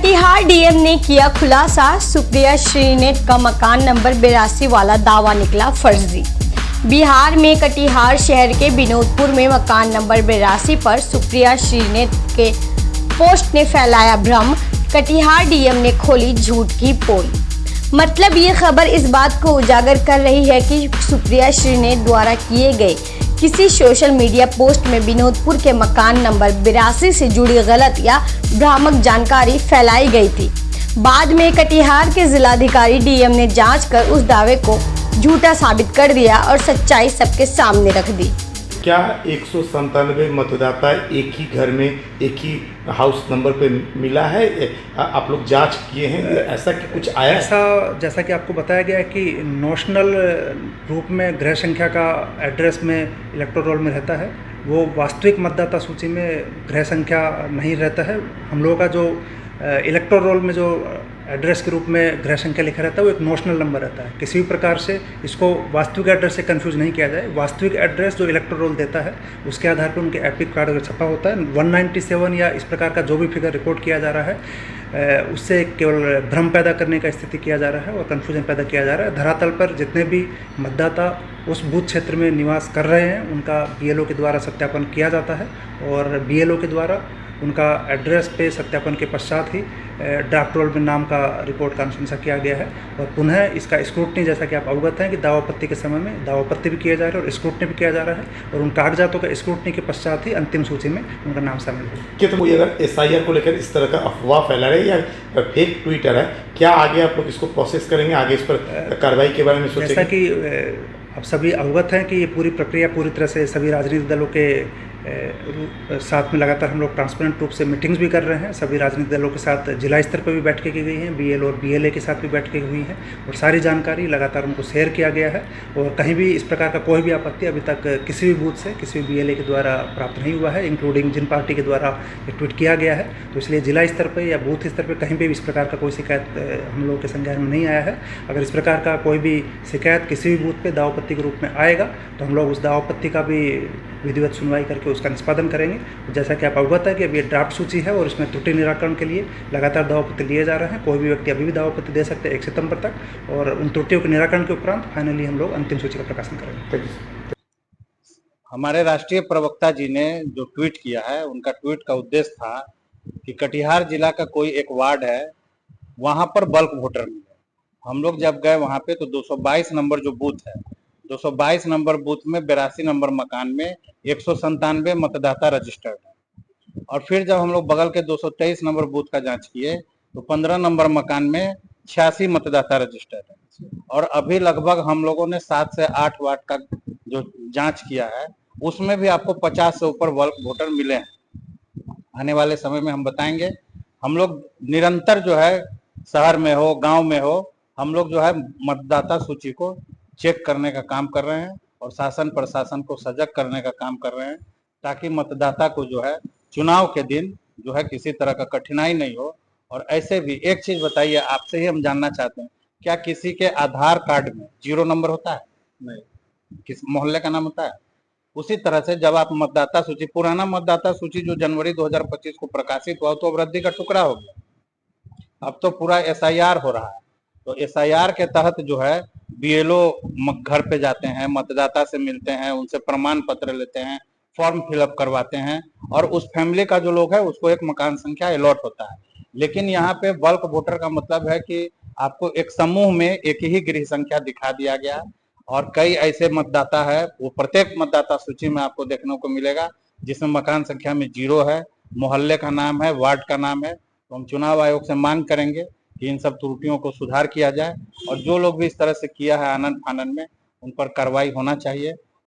Katihar DM ने किया खुलासा, सुप्रिया श्रीनेत का मकान नंबर 82 वाला दावा निकला फर्जी। बिहार में कटिहार शहर के विनोदपुर में मकान नंबर 82 पर सुप्रिया श्रीनेत के पोस्ट ने फैलाया भ्रम। कटिहार डीएम ने खोली झूठ की पोल। मतलब ये खबर इस बात को उजागर कर रही है कि सुप्रिया श्रीनेत द्वारा किए गए किसी सोशल मीडिया पोस्ट में विनोदपुर के मकान नंबर 82 से जुड़ी गलत या भ्रामक जानकारी फैलाई गई थी। बाद में कटिहार के जिलाधिकारी डीएम ने जांच कर उस दावे को झूठा साबित कर दिया और सच्चाई सबके सामने रख दी। क्या 197 मतदाता एक ही घर में एक ही हाउस नंबर पे मिला है? आप लोग जांच किए हैं, ऐसा कि कुछ आया? ऐसा जैसा कि आपको बताया गया है कि नोशनल रूप में गृह संख्या का एड्रेस में इलेक्टोरल रोल में रहता है, वो वास्तविक मतदाता सूची में गृह संख्या नहीं रहता है। हम लोगों का जो इलेक्टोरल रोल में जो एड्रेस के रूप में गृह संख्या लिखा रहता है वो एक नोशनल नंबर रहता है। किसी भी प्रकार से इसको वास्तविक एड्रेस से कंफ्यूज नहीं किया जाए। वास्तविक एड्रेस जो इलेक्टोरल रोल देता है उसके आधार पर उनके एपिक कार्ड अगर छपा होता है 197 या इस प्रकार का जो भी फिगर रिकॉर्ड किया जा रहा है उससे केवल भ्रम पैदा करने का स्थिति किया जा रहा है और कन्फ्यूजन पैदा किया जा रहा है। धरातल पर जितने भी मतदाता उस बूथ क्षेत्र में निवास कर रहे हैं उनका बीएलओ के द्वारा सत्यापन किया जाता है और बीएलओ के द्वारा उनका एड्रेस पे सत्यापन के पश्चात ही ड्राफ्ट रोल में नाम का रिपोर्ट का अनुशंसा किया गया है। और पुनः इसका स्क्रूटनी, जैसा कि आप अवगत हैं कि दावापत्ति के समय में दावापत्ति भी किया जा रहा है और स्क्रूटनी भी किया जा रहा है और उन कागजातों का स्क्रूटनी के पश्चात ही अंतिम सूची में उनका नाम शामिल होगा। क्या तो अगर एसआईआर को लेकर इस तरह का अफवाह फैला रहे या फेक ट्विटर है, क्या आगे आप लोग इसको प्रोसेस करेंगे, आगे इस पर कार्रवाई के बारे में सोचेंगे? जैसा कि अब सभी अवगत हैं कि ये पूरी प्रक्रिया पूरी तरह से सभी राजनीतिक दलों के साथ में लगातार हम लोग ट्रांसपेरेंट रूप से मीटिंग्स भी कर रहे हैं। सभी राजनीतिक दलों के साथ जिला स्तर पर भी बैठकें की गई हैं, बीएल और बीएलए के साथ भी बैठकें हुई हैं और सारी जानकारी लगातार उनको शेयर किया गया है और कहीं भी इस प्रकार का कोई भी आपत्ति अभी तक किसी भी बूथ से किसी भी बीएलए के द्वारा प्राप्त नहीं हुआ है, इंक्लूडिंग जिन पार्टी के द्वारा ट्वीट किया गया है। तो इसलिए जिला स्तर पर या बूथ स्तर पर कहीं भी इस प्रकार का कोई शिकायत हम लोगों के संज्ञान में नहीं आया है। अगर इस प्रकार का कोई भी शिकायत किसी भी बूथ पर दावापत्ति के रूप में आएगा तो हम लोग उस दावापत्ति का भी विधिवत सुनवाई करके उसका निष्पादन करेंगे। जैसा कि आप अवगत है कि अभी ये ड्राफ्ट सूची है और इसमें त्रुटि निराकरण के लिए लगातार दावापत्ति लिए जा रहे हैं। कोई भी व्यक्ति अभी भी दावापत्ति दे सकते हैं 1 सितंबर तक और उन त्रुटियों के निराकरण के उपरांत फाइनली हम लोग अंतिम सूची का प्रकाशन करेंगे। हमारे राष्ट्रीय प्रवक्ता जी ने जो ट्वीट किया है, उनका ट्वीट का उद्देश्य था कि कटिहार जिला का कोई एक वार्ड है, वहां पर बल्क वोटर मिले। हम लोग जब गए वहां पे तो 222 नंबर जो बूथ है, 222 नंबर बूथ में 82 नंबर मकान में 197 मतदाता रजिस्टर्ड है। और फिर जब हम लोग बगल के 223 नंबर बूथ का जांच किए तो 15 नंबर मकान में 86 मतदाता रजिस्टर्ड है। और अभी लगभग हम लोगों ने 7 से 8 वार्ड का जो जांच किया है उसमें भी आपको 50 से ऊपर बल्क वोटर मिले हैं। आने वाले समय में हम बताएंगे। हम लोग निरंतर जो है शहर में हो गाँव में हो, हम लोग जो है मतदाता सूची को चेक करने का काम कर रहे हैं और शासन प्रशासन को सजग करने का काम कर रहे हैं ताकि मतदाता को जो है चुनाव के दिन जो है किसी तरह का कठिनाई नहीं हो। और ऐसे भी एक चीज बताइए, आपसे ही हम जानना चाहते हैं, क्या किसी के आधार कार्ड में 0 नंबर होता है? नहीं। किस मोहल्ले का नाम होता है? उसी तरह से जब आप मतदाता सूची, पुराना मतदाता सूची जो जनवरी 2025 को प्रकाशित हुआ तो अब रद्दी का टुकड़ा हो गया। अब तो पूरा एसआईआर हो रहा है। तो एसआईआर के तहत जो है बीएलओ घर पे जाते हैं, मतदाता से मिलते हैं, उनसे प्रमाण पत्र लेते हैं, फॉर्म फिलअप करवाते हैं और उस फैमिली का जो लोग है उसको एक मकान संख्या अलॉट होता है। लेकिन यहाँ पे बल्क वोटर का मतलब है कि आपको एक समूह में एक ही गृह संख्या दिखा दिया गया और कई ऐसे मतदाता है, वो प्रत्येक मतदाता सूची में आपको देखने को मिलेगा जिसमें मकान संख्या में 0 है, मोहल्ले का नाम है, वार्ड का नाम है। तो हम चुनाव आयोग से मांग करेंगे कि इन सब त्रुटियों को सुधार किया जाए और जो लोग भी इस तरह से किया है आनन फानन में, उन पर कार्रवाई होना चाहिए।